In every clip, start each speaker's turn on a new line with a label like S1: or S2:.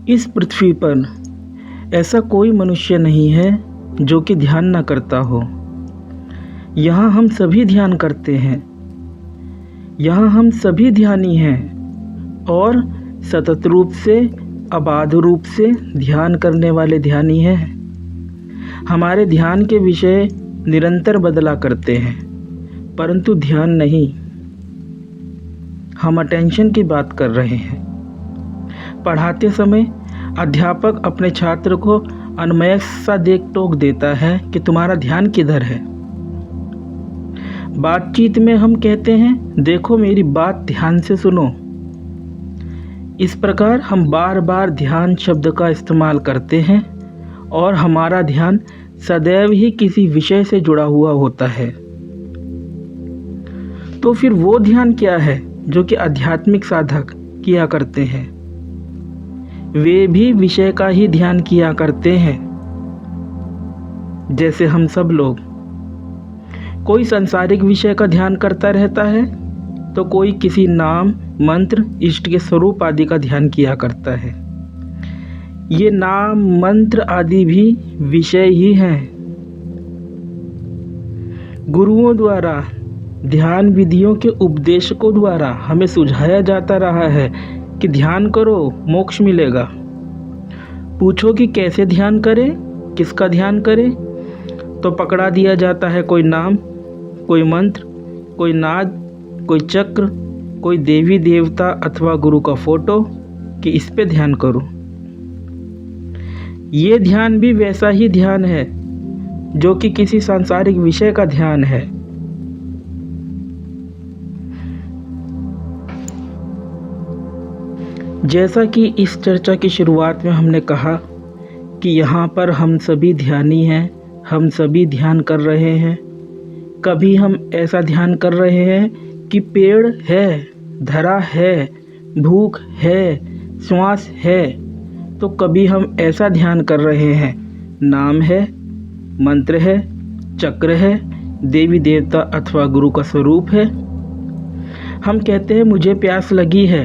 S1: इस पृथ्वी पर ऐसा कोई मनुष्य नहीं है जो कि ध्यान न करता हो। यहाँ हम सभी ध्यान करते हैं। यहाँ हम सभी ध्यानी हैं और सतत रूप से, अबाध रूप से ध्यान करने वाले ध्यानी हैं। हमारे ध्यान के विषय निरंतर बदला करते हैं, परंतु ध्यान नहीं। हम अटेंशन की बात कर रहे हैं। पढ़ाते समय अध्यापक अपने छात्र को अनमयक सा देख टोक देता है कि तुम्हारा ध्यान किधर है। बातचीत में हम कहते हैं, देखो मेरी बात ध्यान से सुनो। इस प्रकार हम बार बार ध्यान शब्द का इस्तेमाल करते हैं और हमारा ध्यान सदैव ही किसी विषय से जुड़ा हुआ होता है। तो फिर वो ध्यान क्या है जो कि आध्यात्मिक साधक किया करते हैं? वे भी विषय का ही ध्यान किया करते हैं। जैसे हम सब लोग, कोई सांसारिक विषय का ध्यान करता रहता है तो कोई किसी नाम, मंत्र, इष्ट के स्वरूप आदि का ध्यान किया करता है। ये नाम, मंत्र आदि भी विषय ही हैं। गुरुओं द्वारा, ध्यान विधियों के उपदेशकों द्वारा हमें सुझाया जाता रहा है कि ध्यान करो, मोक्ष मिलेगा। पूछो कि कैसे ध्यान करें, किसका ध्यान करें, तो पकड़ा दिया जाता है कोई नाम, कोई मंत्र, कोई नाद, कोई चक्र, कोई देवी देवता अथवा गुरु का फोटो कि इस पे ध्यान करो। ये ध्यान भी वैसा ही ध्यान है जो कि किसी सांसारिक विषय का ध्यान है। जैसा कि इस चर्चा की शुरुआत में हमने कहा कि यहाँ पर हम सभी ध्यानी हैं, हम सभी ध्यान कर रहे हैं। कभी हम ऐसा ध्यान कर रहे हैं कि पेड़ है, धरा है, भूख है, श्वास है, तो कभी हम ऐसा ध्यान कर रहे हैं, नाम है, मंत्र है, चक्र है, देवी देवता अथवा गुरु का स्वरूप है। हम कहते हैं मुझे प्यास लगी है,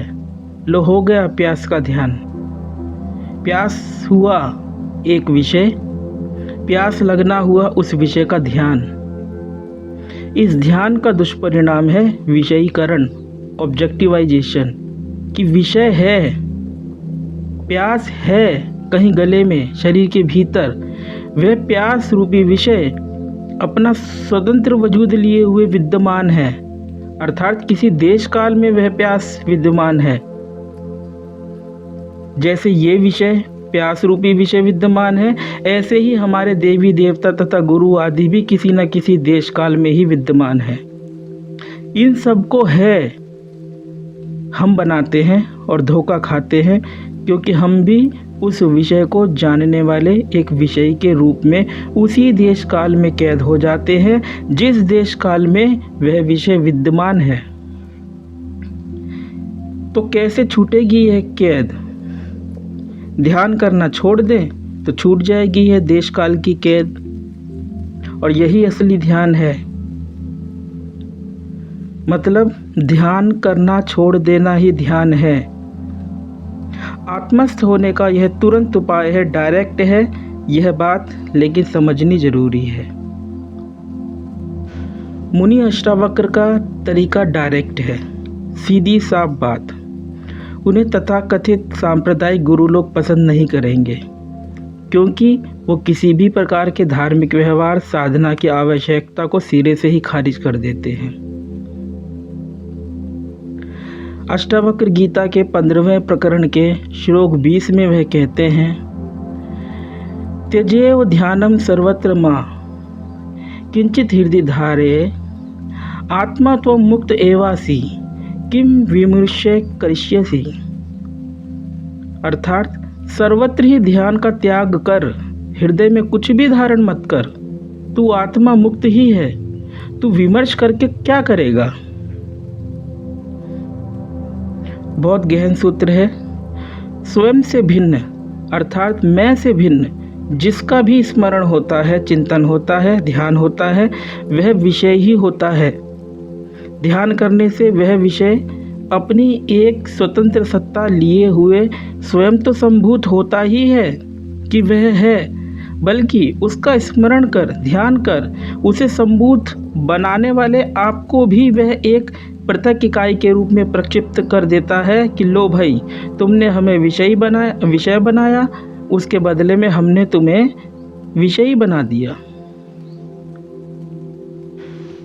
S1: लो हो गया प्यास का ध्यान। प्यास हुआ एक विषय, प्यास लगना हुआ उस विषय का ध्यान। इस ध्यान का दुष्परिणाम है विषयीकरण, ऑब्जेक्टिवाइजेशन, कि विषय है, प्यास है कहीं गले में, शरीर के भीतर। वह प्यास रूपी विषय अपना स्वतंत्र वजूद लिए हुए विद्यमान है, अर्थात किसी देश काल में वह प्यास विद्यमान है। जैसे ये विषय, प्यास रूपी विषय विद्यमान है, ऐसे ही हमारे देवी देवता तथा गुरु आदि भी किसी न किसी देश काल में ही विद्यमान है। इन सब को है हम बनाते हैं और धोखा खाते हैं, क्योंकि हम भी उस विषय को जानने वाले एक विषय के रूप में उसी देश काल में कैद हो जाते हैं जिस देश काल में वह विषय विद्यमान है। तो कैसे छूटेगी यह कैद? ध्यान करना छोड़ दें तो छूट जाएगी यह देश काल की कैद, और यही असली ध्यान है। मतलब ध्यान करना छोड़ देना ही ध्यान है। आत्मस्थ होने का यह तुरंत उपाय है, डायरेक्ट है यह बात, लेकिन समझनी जरूरी है। मुनि अष्टावक्र का तरीका डायरेक्ट है, सीधी साफ बात। उन्हें तथाकथित सांप्रदायिक गुरु लोग पसंद नहीं करेंगे, क्योंकि वो किसी भी प्रकार के धार्मिक व्यवहार, साधना की आवश्यकता को सिरे से ही खारिज कर देते हैं। अष्टावक्र गीता के 15वें प्रकरण के श्लोक 20 में वह कहते हैं, त्यजेव ध्यानम सर्वत्र मां किंचित हृदय धारे आत्मा त्वं मुक्त एवासि किम विमृश्य करिष्यसि। अर्थात सर्वत्र ही ध्यान का त्याग कर, हृदय में कुछ भी धारण मत कर। तू आत्मा मुक्त ही है, तू विमर्श करके क्या करेगा? बहुत गहन सूत्र है। स्वयं से भिन्न अर्थात मैं से भिन्न जिसका भी स्मरण होता है, चिंतन होता है, ध्यान होता है, वह विषय ही होता है। ध्यान करने से वह विषय अपनी एक स्वतंत्र सत्ता लिए हुए स्वयं तो संभूत होता ही है कि वह है, बल्कि उसका स्मरण कर, ध्यान कर, उसे संभूत बनाने वाले आपको भी वह एक पृथक इकाई के रूप में प्रक्षिप्त कर देता है कि लो भाई, तुमने हमें विषय बनाया, उसके बदले में हमने तुम्हें विषयी बना दिया।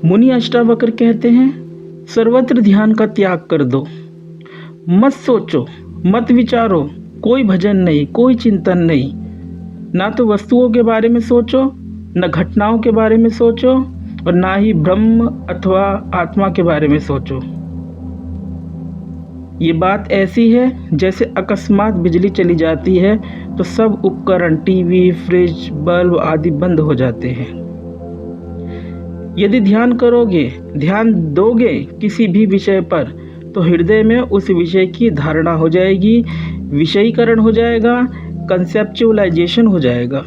S1: मुनि अष्टावक्र कहते हैं, सर्वत्र ध्यान का त्याग कर दो, मत सोचो, मत विचारो, कोई भजन नहीं, कोई चिंतन नहीं, ना तो वस्तुओं के बारे में सोचो, न घटनाओं के बारे में सोचो, और ना ही ब्रह्म अथवा आत्मा के बारे में सोचो। ये बात ऐसी है जैसे अकस्मात बिजली चली जाती है तो सब उपकरण, टीवी, फ्रिज, बल्ब आदि बंद हो जाते हैं। यदि ध्यान करोगे, ध्यान दोगे किसी भी विषय पर, तो हृदय में उस विषय की धारणा हो जाएगी, विषयीकरण हो जाएगा, कंसेप्चुअलाइजेशन हो जाएगा।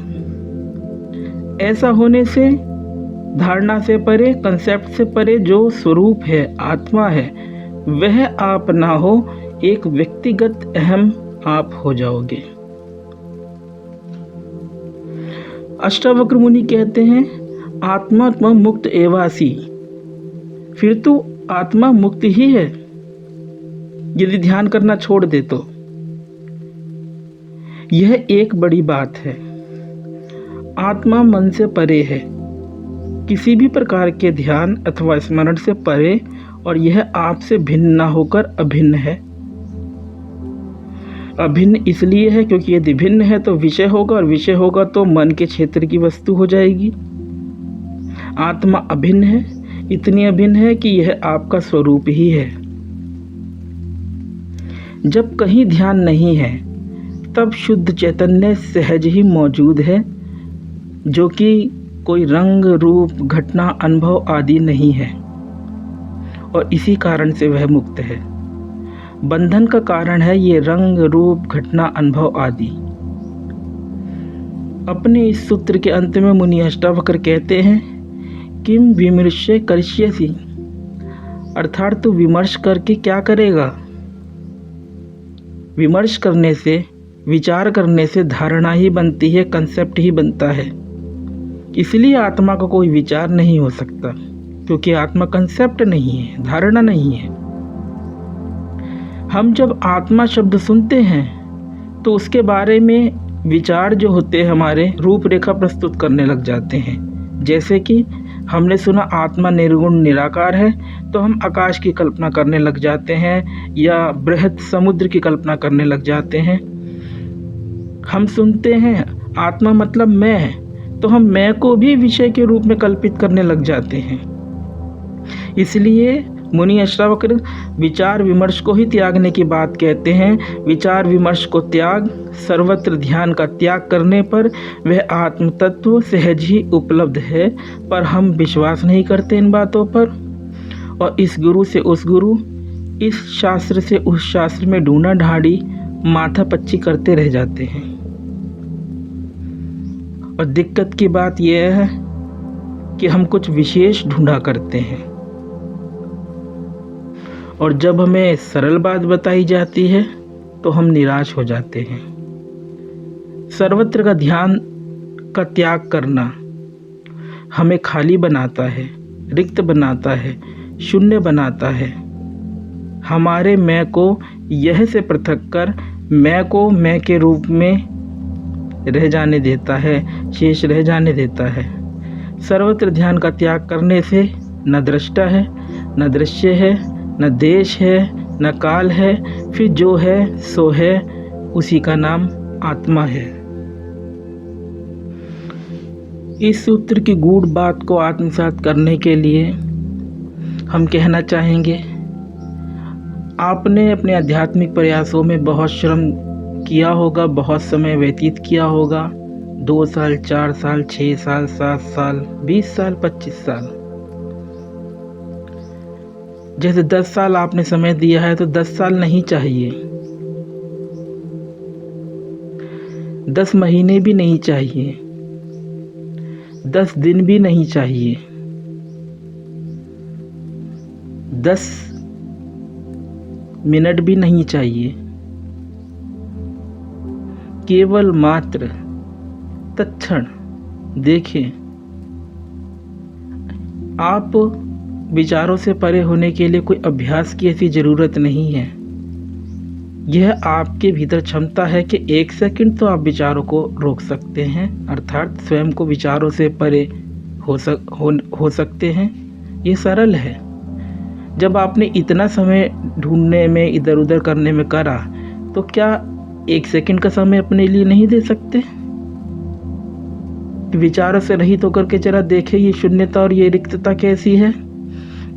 S1: ऐसा होने से धारणा से परे, कंसेप्ट से परे जो स्वरूप है, आत्मा है, वह आप ना हो, एक व्यक्तिगत अहम आप हो जाओगे। अष्टावक्र मुनि कहते हैं, आत्मा मुक्त एवासी। फिर तो आत्मा मुक्त ही है यदि ध्यान करना छोड़ दे तो। यह एक बड़ी बात है। आत्मा मन से परे है, किसी भी प्रकार के ध्यान अथवा स्मरण से परे, और यह आपसे भिन्न ना होकर अभिन्न है। अभिन्न इसलिए है क्योंकि यदि भिन्न है तो विषय होगा, और विषय होगा तो मन के क्षेत्र की वस्तु हो जाएगी। आत्मा अभिन्न है, इतनी अभिन्न है कि यह आपका स्वरूप ही है। जब कहीं ध्यान नहीं है तब शुद्ध चैतन्य सहज ही मौजूद है, जो कि कोई रंग, रूप, घटना, अनुभव आदि नहीं है, और इसी कारण से वह मुक्त है। बंधन का कारण है ये रंग, रूप, घटना, अनुभव आदि। अपने इस सूत्र के अंत में मुनि अष्टावक्र कहते हैं, किम विमर्शे करिष्यसि, अर्थात तू विमर्श करके क्या करेगा। विमर्श करने से, विचार करने से धारणा ही बनती है, कंसेप्ट ही बनता है। इसलिए आत्मा का कोई विचार नहीं हो सकता, क्योंकि आत्मा कंसेप्ट नहीं है, धारणा नहीं है। हम जब आत्मा शब्द सुनते हैं तो उसके बारे में विचार जो होते हैं हमारे, रूपरेखा प्रस्तुत करने लग जाते हैं। जैसे कि हमने सुना आत्मा निर्गुण निराकार है, तो हम आकाश की कल्पना करने लग जाते हैं, या बृहत समुद्र की कल्पना करने लग जाते हैं। हम सुनते हैं आत्मा मतलब मैं, तो हम मैं को भी विषय के रूप में कल्पित करने लग जाते हैं। इसलिए मुनि अष्टावक्र विचार विमर्श को ही त्यागने की बात कहते हैं। विचार विमर्श को त्याग, सर्वत्र ध्यान का त्याग करने पर वह आत्म तत्व सहज ही उपलब्ध है, पर हम विश्वास नहीं करते इन बातों पर, और इस गुरु से उस गुरु, इस शास्त्र से उस शास्त्र में ढूंढा ढाड़ी माथा पच्ची करते रह जाते हैं। और दिक्कत की बात यह है कि हम कुछ विशेष ढूंढा करते हैं, और जब हमें सरल बात बताई जाती है तो हम निराश हो जाते हैं। सर्वत्र का ध्यान का त्याग करना हमें खाली बनाता है, रिक्त बनाता है, शून्य बनाता है। हमारे मैं को यह से पृथक कर मैं को मैं के रूप में रह जाने देता है, शेष रह जाने देता है। सर्वत्र ध्यान का त्याग करने से न दृष्टा है, न दृश्य है, न देश है, न काल है, फिर जो है सो है, उसी का नाम आत्मा है। इस सूत्र की गूढ़ बात को आत्मसात करने के लिए हम कहना चाहेंगे, आपने अपने आध्यात्मिक प्रयासों में बहुत श्रम किया होगा, बहुत समय व्यतीत किया होगा, 2 साल, 4 साल, 6 साल, 7 साल, 20 साल, 25 साल। जैसे 10 साल आपने समय दिया है तो 10 साल नहीं चाहिए, 10 महीने भी नहीं चाहिए, 10 दिन भी नहीं चाहिए, 10 मिनट भी नहीं चाहिए, केवल मात्र तत्क्षण देखें। आप विचारों से परे होने के लिए कोई अभ्यास की ऐसी ज़रूरत नहीं है। यह आपके भीतर क्षमता है कि 1 सेकंड तो आप विचारों को रोक सकते हैं, अर्थात स्वयं को विचारों से परे हो सकते हैं। ये सरल है। जब आपने इतना समय ढूंढने में, इधर उधर करने में करा, तो क्या 1 सेकंड का समय अपने लिए नहीं दे सकते? विचारों से रहित होकर के जरा देखें ये शून्यता और ये रिक्तता कैसी है।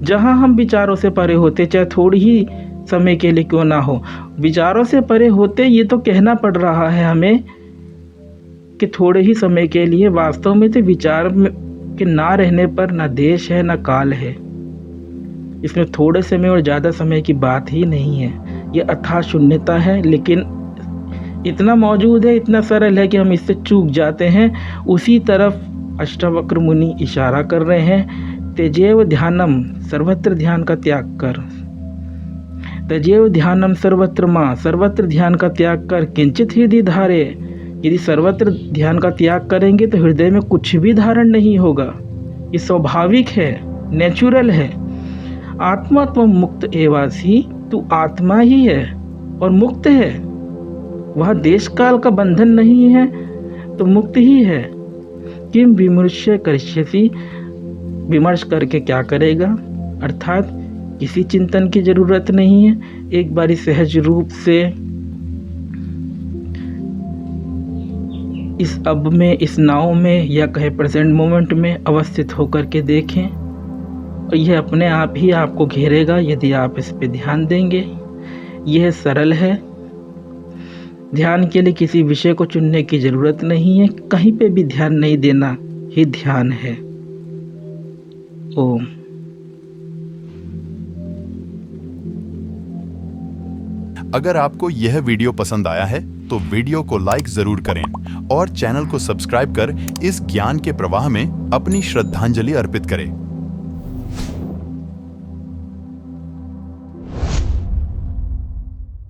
S1: जहाँ हम विचारों से परे होते, चाहे थोड़ी ही समय के लिए क्यों ना हो, विचारों से परे होते, ये तो कहना पड़ रहा है हमें कि थोड़े ही समय के लिए। वास्तव में तो विचार के ना रहने पर ना देश है ना काल है। इसमें थोड़े समय और ज़्यादा समय की बात ही नहीं है। ये अथाह शून्यता है, लेकिन इतना मौजूद है, इतना सरल है कि हम इससे चूक जाते हैं। उसी तरफ अष्टावक्र मुनि इशारा कर रहे हैं, त्यजेव ध्यानम, सर्वत्र ध्यान का त्याग कर। त्यजेव ध्यानम सर्वत्र मां, सर्वत्र ध्यान का त्याग कर, किंचित हृदय धारे। यदि सर्वत्र ध्यान का त्याग करेंगे तो हृदय में कुछ भी धारण नहीं होगा। ये स्वाभाविक है, नेचुरल है। आत्मा त्वं मुक्त एवासी, तू आत्मा ही है और मुक्त है। वह देश काल का बंधन नहीं है तो मुक्त ही है। किम विमर्श्य करिष्यसि, विमर्श करके क्या करेगा, अर्थात किसी चिंतन की जरूरत नहीं है। एक बारी सहज रूप से इस अब में, इस नाव में, या कहे प्रेजेंट मोमेंट में अवस्थित होकर के देखें, और यह अपने आप ही आपको घेरेगा यदि आप इस पे ध्यान देंगे। यह सरल है। ध्यान के लिए किसी विषय को चुनने की जरूरत नहीं है। कहीं पे भी ध्यान नहीं देना ही ध्यान है। ओम।
S2: अगर आपको यह वीडियो पसंद आया है तो वीडियो को लाइक जरूर करें और चैनल को सब्सक्राइब कर इस ज्ञान के प्रवाह में अपनी श्रद्धांजलि अर्पित करें।